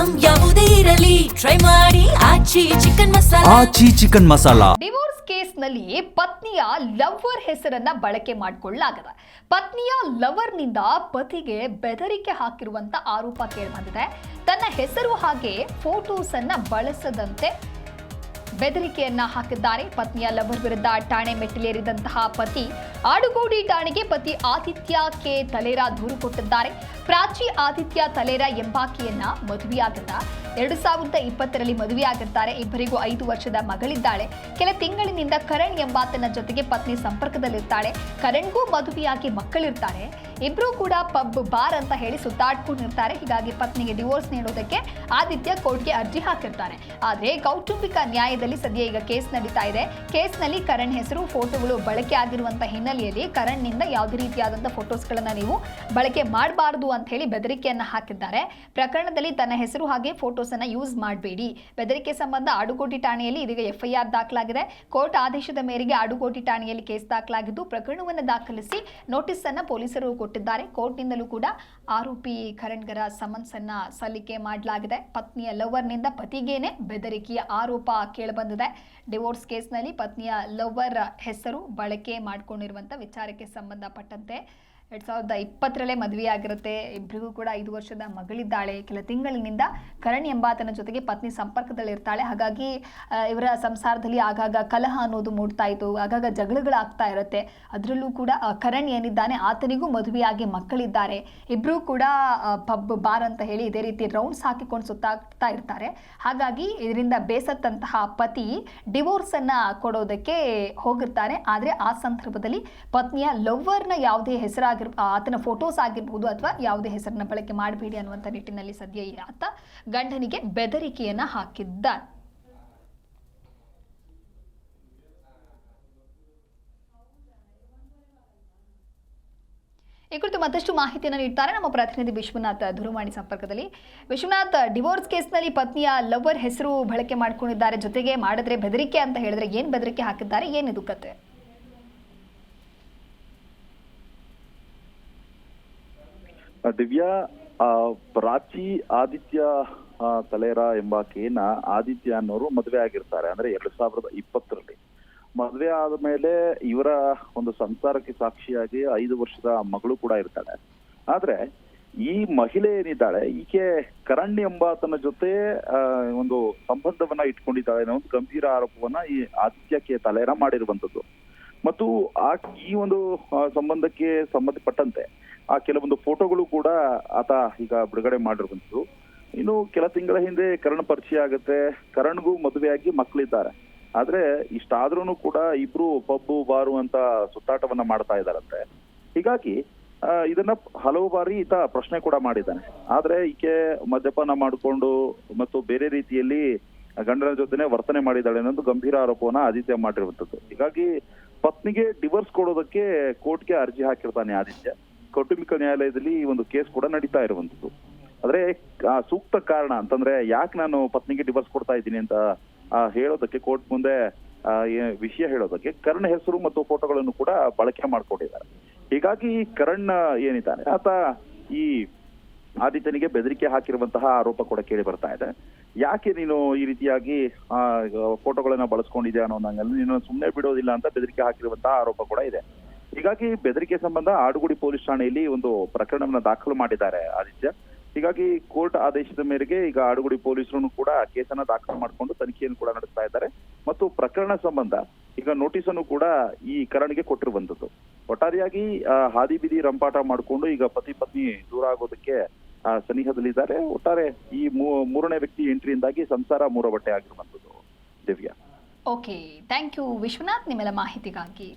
Item ಯಾವುದೇ ಇರಲಿ try ಮಾಡಿ ಆಚಿ ಚಿಕನ್ ಮಸಾಲಾ. ಡಿವೋರ್ಸ್ ಕೇಸ್ನಲ್ಲಿ ಪತ್ನಿಯ ಲವರ್ ಹೆಸರನ್ನ ಬಳಕೆ ಮಾಡಿಕೊಳ್ಳಲಾಗಿದೆ. ಪತ್ನಿಯ ಲವರ್ನಿಂದ ಪತಿಗೆ ಬೆದರಿಕೆ ಹಾಕಿರುವಂತ ಆರೋಪ ಕೇಳಿಬಂದಿದೆ. ತನ್ನ ಹೆಸರು ಹಾಗೆ ಫೋಟೋಸ್ ಅನ್ನ ಬಳಸದಂತೆ ಬೆದರಿಕೆಯನ್ನ ಹಾಕಿದ್ದಾರೆ. ಪತ್ನಿಯ ಲವರ್ ವಿರುದ್ಧ ಠಾಣೆ ಮೆಟ್ಟಿಲೇರಿದಂತಹ ಪತಿ ಆಡುಗೋಡಿ ಠಾಣೆಗೆ ಪತಿ ಆದಿತ್ಯ ಕೆ ತಲೇರಾ ದೂರು ಕೊಟ್ಟಿದ್ದಾರೆ. ಪ್ರಾಚಿ ಆದಿತ್ಯ ತಲೇರಾ ಎಂಬಾಕೆಯನ್ನ ಮದುವೆಯಾಗಿದ್ದಾರೆ. 2020ರಲ್ಲಿ ಮದುವೆಯಾಗಿದ್ದಾರೆ. ಇಬ್ಬರಿಗೂ 5 ವರ್ಷದ ಮಗಳಿದ್ದಾಳೆ. ಕೆಲ ತಿಂಗಳಿನಿಂದ ಕರಣ್ ಎಂಬಾತನ ಜೊತೆಗೆ ಪತ್ನಿ ಸಂಪರ್ಕದಲ್ಲಿರ್ತಾಳೆ. ಕರಣ್ಗೂ ಮದುವೆಯಾಗಿ ಮಕ್ಕಳಿರ್ತಾರೆ. ಇಬ್ರು ಕೂಡ ಪಬ್ ಬಾರ್ ಅಂತ ಹೇಳಿ ಸುತ್ತಾಡ್ಕೊಂಡಿರ್ತಾರೆ. ಹೀಗಾಗಿ ಪತ್ನಿಗೆ ಡಿವೋರ್ಸ್ ನೀಡೋದಕ್ಕೆ ಆದಿತ್ಯ ಕೋರ್ಟ್ಗೆ ಅರ್ಜಿ ಹಾಕಿರ್ತಾರೆ. ಆದ್ರೆ ಕೌಟುಂಬಿಕ ನ್ಯಾಯದಲ್ಲಿ ಸದ್ಯ ಈಗ ಕೇಸ್ ನಡೀತಾ ಇದೆ. ಕೇಸ್ನಲ್ಲಿ ಕರಣ್ ಹೆಸರು ಫೋಟೋಗಳು ಬಳಕೆ ಆಗಿರುವಂತಹ ಹಿನ್ನೆಲೆಯಲ್ಲಿ ಕರಣ್ ನಿಂದ ಯಾವುದೇ ರೀತಿಯಾದಂತಹ ಫೋಟೋಸ್ಗಳನ್ನ ನೀವು ಬಳಕೆ ಮಾಡಬಾರದು ಅಂತ ಹೇಳಿ ಬೆದರಿಕೆಯನ್ನ ಹಾಕಿದ್ದಾರೆ. ಪ್ರಕರಣದಲ್ಲಿ ತನ್ನ ಹೆಸರು ಹಾಗೆ ಫೋಟೋಸ್ ಅನ್ನ ಯೂಸ್ ಮಾಡಬೇಡಿ. ಬೆದರಿಕೆ ಸಂಬಂಧ ಆಡುಗೋಡಿ ಠಾಣೆಯಲ್ಲಿ ಇದೀಗ FIR ದಾಖಲಾಗಿದೆ. ಕೋರ್ಟ್ ಆದೇಶದ ಮೇರೆಗೆ ಆಡುಗೋಡಿ ಠಾಣೆಯಲ್ಲಿ ಕೇಸ್ ದಾಖಲಾಗಿದ್ದು ಪ್ರಕರಣವನ್ನು ದಾಖಲಿಸಿ ನೋಟಿಸ್ ಅನ್ನ ಪೊಲೀಸರು ಕೊಟ್ಟಿದ್ದಾರೆ. ಕೋರ್ಟ್ನಿಂದಲೂ ಕೂಡ ಆರೋಪಿ ಕರಣ್ಗರ ಸಮನ್ಸ್ ಅನ್ನ ಸಲ್ಲಿಕೆ ಮಾಡಲಾಗಿದೆ. ಪತ್ನಿಯ ಲವರ್ನಿಂದ ಪತಿಗೇನೆ ಬೆದರಿಕೆಯ ಆರೋಪ ಕೇಳಿಬಂದಿದೆ. ಡಿವೋರ್ಸ್ ಕೇಸ್ನಲ್ಲಿ ಪತ್ನಿಯ ಲವರ್ ಹೆಸರು ಬಳಕೆ ಮಾಡಿಕೊಂಡಿರುವಂಥ ವಿಚಾರಕ್ಕೆ ಸಂಬಂಧಪಟ್ಟಂತೆ 2020ರಲ್ಲೇ ಮದುವೆಯಾಗಿರುತ್ತೆ. ಇಬ್ಬರಿಗೂ ಕೂಡ 5 ವರ್ಷದ ಮಗಳಿದ್ದಾಳೆ. ಕೆಲ ತಿಂಗಳಿನಿಂದ ಕರಣ್ ಎಂಬಾತನ ಜೊತೆಗೆ ಪತ್ನಿ ಸಂಪರ್ಕದಲ್ಲಿರ್ತಾಳೆ. ಹಾಗಾಗಿ ಇವರ ಸಂಸಾರದಲ್ಲಿ ಆಗಾಗ ಕಲಹ ಅನ್ನೋದು ಮೂಡ್ತಾ ಇತ್ತು. ಆಗಾಗ ಜಗಳಗಳಾಗ್ತಾ ಇರುತ್ತೆ. ಅದರಲ್ಲೂ ಕೂಡ ಕರಣ್ ಏನಿದ್ದಾನೆ ಆತನಿಗೂ ಮದುವೆಯಾಗಿ ಮಕ್ಕಳಿದ್ದಾರೆ. ಇಬ್ಬರೂ ಕೂಡ ಪಬ್ ಬಾರ್ ಅಂತ ಹೇಳಿ ಇದೇ ರೀತಿ ರೌಂಡ್ಸ್ ಹಾಕಿಕೊಂಡು ಸುತ್ತಾಗ್ತಾ ಇರ್ತಾರೆ. ಹಾಗಾಗಿ ಇದರಿಂದ ಬೇಸತ್ತಂತಹ ಪತಿ ಡಿವೋರ್ಸ್ ಅನ್ನ ಕೊಡೋದಕ್ಕೆ ಹೋಗಿರ್ತಾನೆ. ಆದರೆ ಆ ಸಂದರ್ಭದಲ್ಲಿ ಪತ್ನಿಯ ಲವ್ವರ್ನ ಯಾವುದೇ ಹೆಸರಾಗಿ ಆತನ ಫೋಟೋಸ್ ಆಗಿರ್ಬೋದು ಅಥವಾ ಯಾವುದೇ ಹೆಸರನ್ನ ಬಳಕೆ ಮಾಡಬೇಡಿ ಅನ್ನುವಂಥ ನಿಟ್ಟಿನಲ್ಲಿ ಸದ್ಯ ಆತ ಗಂಡನಿಗೆ ಬೆದರಿಕೆಯನ್ನ ಹಾಕಿದ್ದಾನೆ. ಈ ಕುರಿತು ಮತ್ತಷ್ಟು ಮಾಹಿತಿಯನ್ನು ನೀಡ್ತಾರೆ ನಮ್ಮ ಪ್ರತಿನಿಧಿ ವಿಶ್ವನಾಥ್ ದೂರವಾಣಿ ಸಂಪರ್ಕದಲ್ಲಿ. ವಿಶ್ವನಾಥ್, ಡಿವೋರ್ಸ್ ಕೇಸ್ನಲ್ಲಿ ಪತ್ನಿಯ ಲವರ್ ಹೆಸರು ಬಳಕೆ ಮಾಡ್ಕೊಂಡಿದ್ದಾರೆ, ಜೊತೆಗೆ ಮಾಡಿದ್ರೆ ಬೆದರಿಕೆ ಅಂತ ಹೇಳಿದ್ರೆ ಏನ್ ಬೆದರಿಕೆ ಹಾಕಿದ್ದಾರೆ, ಏನಿದು ಕತೆ? ದಿವ್ಯಾ, ಪ್ರಾಚಿ ಆದಿತ್ಯ ತಲೇರಾ ಎಂಬಾಕೆಯನ್ನ ಆದಿತ್ಯ ಅನ್ನೋರು ಮದುವೆ ಆಗಿರ್ತಾರೆ. ಅಂದ್ರೆ 2020ರಲ್ಲಿ ಮದುವೆ ಆದ ಮೇಲೆ ಇವರ ಒಂದು ಸಂಸಾರಕ್ಕೆ ಸಾಕ್ಷಿಯಾಗಿ 5 ವರ್ಷದ ಮಗಳು ಕೂಡ ಇರ್ತಾಳೆ. ಆದ್ರೆ ಈ ಮಹಿಳೆ ಏನಿದ್ದಾಳೆ ಈಕೆ ಕರಣ್ ಎಂಬಾತನ ಜೊತೆ ಒಂದು ಸಂಬಂಧವನ್ನ ಇಟ್ಕೊಂಡಿದ್ದಾಳೆ ಅನ್ನೋ ಒಂದು ಗಂಭೀರ ಆರೋಪವನ್ನ ಈ ಆದಿತ್ಯ ಕೆ ತಲೇರಾ ಮಾಡಿರುವಂತದ್ದು. ಮತ್ತು ಈ ಒಂದು ಸಂಬಂಧಕ್ಕೆ ಸಂಬಂಧಪಟ್ಟಂತೆ ಆ ಕೆಲವೊಂದು ಫೋಟೋಗಳು ಕೂಡ ಆತ ಈಗ ಬಿಡುಗಡೆ ಮಾಡಿರುವಂತದ್ದು. ಇನ್ನು ಕೆಲ ತಿಂಗಳ ಹಿಂದೆ ಕರಣ್ ಪರಿಚಯ ಆಗುತ್ತೆ. ಕರಣ್ಗೂ ಮದುವೆಯಾಗಿ ಮಕ್ಕಳಿದ್ದಾರೆ. ಆದ್ರೆ ಇಷ್ಟಾದ್ರೂ ಕೂಡ ಇಬ್ರು ಪಬ್ಬು ಬಾರು ಅಂತ ಸುತ್ತಾಟವನ್ನ ಮಾಡ್ತಾ ಇದ್ದಾರಂತೆ. ಹೀಗಾಗಿ ಇದನ್ನ ಹಲವು ಬಾರಿ ಈತ ಪ್ರಶ್ನೆ ಕೂಡ ಮಾಡಿದ್ದಾನೆ. ಆದ್ರೆ ಈಕೆ ಮದ್ಯಪಾನ ಮಾಡಿಕೊಂಡು ಮತ್ತು ಬೇರೆ ರೀತಿಯಲ್ಲಿ ಗಂಡನ ಜೊತೆನೆ ವರ್ತನೆ ಮಾಡಿದ್ದಾಳೆ ಅನ್ನೋದು ಗಂಭೀರ ಆರೋಪವನ್ನ ಆದಿತ್ಯ ಮಾಡಿರುವಂತದ್ದು. ಹೀಗಾಗಿ ಪತ್ನಿಗೆ ಡಿವೋರ್ಸ್ ಕೊಡೋದಕ್ಕೆ ಕೋರ್ಟ್ಗೆ ಅರ್ಜಿ ಹಾಕಿರ್ತಾನೆ ಆದಿತ್ಯ. ಕೌಟುಂಬಿಕ ನ್ಯಾಯಾಲಯದಲ್ಲಿ ಈ ಒಂದು ಕೇಸ್ ಕೂಡ ನಡೀತಾ ಇರುವಂತದ್ದು. ಆದ್ರೆ ಸೂಕ್ತ ಕಾರಣ ಅಂತಂದ್ರೆ ಯಾಕೆ ನಾನು ಪತ್ನಿಗೆ ಡಿವೋರ್ಸ್ ಕೊಡ್ತಾ ಇದ್ದೀನಿ ಅಂತ ಹೇಳೋದಕ್ಕೆ ಕೋರ್ಟ್ ಮುಂದೆ ವಿಷಯ ಹೇಳೋದಕ್ಕೆ ಕರಣ್ ಹೆಸರು ಮತ್ತು ಫೋಟೋಗಳನ್ನು ಕೂಡ ಬಳಕೆ ಮಾಡ್ಕೊಂಡಿದ್ದಾರೆ. ಹೀಗಾಗಿ ಕರಣ್ ಏನಿದ್ದಾನೆ ಆತ ಈ ಆದಿತ್ಯನಿಗೆ ಬೆದರಿಕೆ ಹಾಕಿರುವಂತಹ ಆರೋಪ ಕೂಡ ಕೇಳಿ ಬರ್ತಾ ಇದೆ. ಯಾಕೆ ನೀನು ಈ ರೀತಿಯಾಗಿ ಫೋಟೋಗಳನ್ನ ಬಳಸ್ಕೊಂಡಿದ್ಯಾ ಅನ್ನೋದಂಗಲ್ಲಿ ನೀನು ಸುಮ್ಮನೆ ಬಿಡೋದಿಲ್ಲ ಅಂತ ಬೆದರಿಕೆ ಹಾಕಿರುವಂತಹ ಆರೋಪ ಕೂಡ ಇದೆ. ಹೀಗಾಗಿ ಬೆದರಿಕೆ ಸಂಬಂಧ ಆಡುಗೋಡಿ ಪೊಲೀಸ್ ಠಾಣೆಯಲ್ಲಿ ಒಂದು ಪ್ರಕರಣವನ್ನ ದಾಖಲು ಮಾಡಿದ್ದಾರೆ ಆದಿತ್ಯ. ಹೀಗಾಗಿ ಕೋರ್ಟ್ ಆದೇಶದ ಮೇರೆಗೆ ಈಗ ಆಡುಗೋಡಿ ಪೊಲೀಸರು ಕೂಡ ಕೇಸನ್ನ ದಾಖಲು ಮಾಡಿಕೊಂಡು ತನಿಖೆಯನ್ನು ಕೂಡ ನಡೆಸ್ತಾ ಇದ್ದಾರೆ. ಮತ್ತು ಪ್ರಕರಣ ಸಂಬಂಧ ಈಗ ನೋಟಿಸ್ ಅನ್ನು ಕೂಡ ಈ ಕರಣ್ಗೆ ಕೊಟ್ಟಿರುವಂತದ್ದು. ಒಟ್ಟಾರೆಯಾಗಿ ಹಾದಿ ಬೀದಿ ರಂಪಾಟ ಮಾಡಿಕೊಂಡು ಈಗ ಪತಿ ಪತ್ನಿ ದೂರ ಆಗೋದಕ್ಕೆ ಸನಿಹದಲ್ಲಿದ್ದಾರೆ. ಒಟ್ಟಾರೆ ಈ ಮೂರನೇ ವ್ಯಕ್ತಿ ಎಂಟ್ರಿಯಿಂದಾಗಿ ಸಂಸಾರ ಮೂರ ಬಟ್ಟೆ ಆಗಿರುವಂತದ್ದು. Divya, okay, thank you Vishwanath ನಿಮ್ಮೆಲ್ಲ ಮಾಹಿತಿಗಾಗಿ.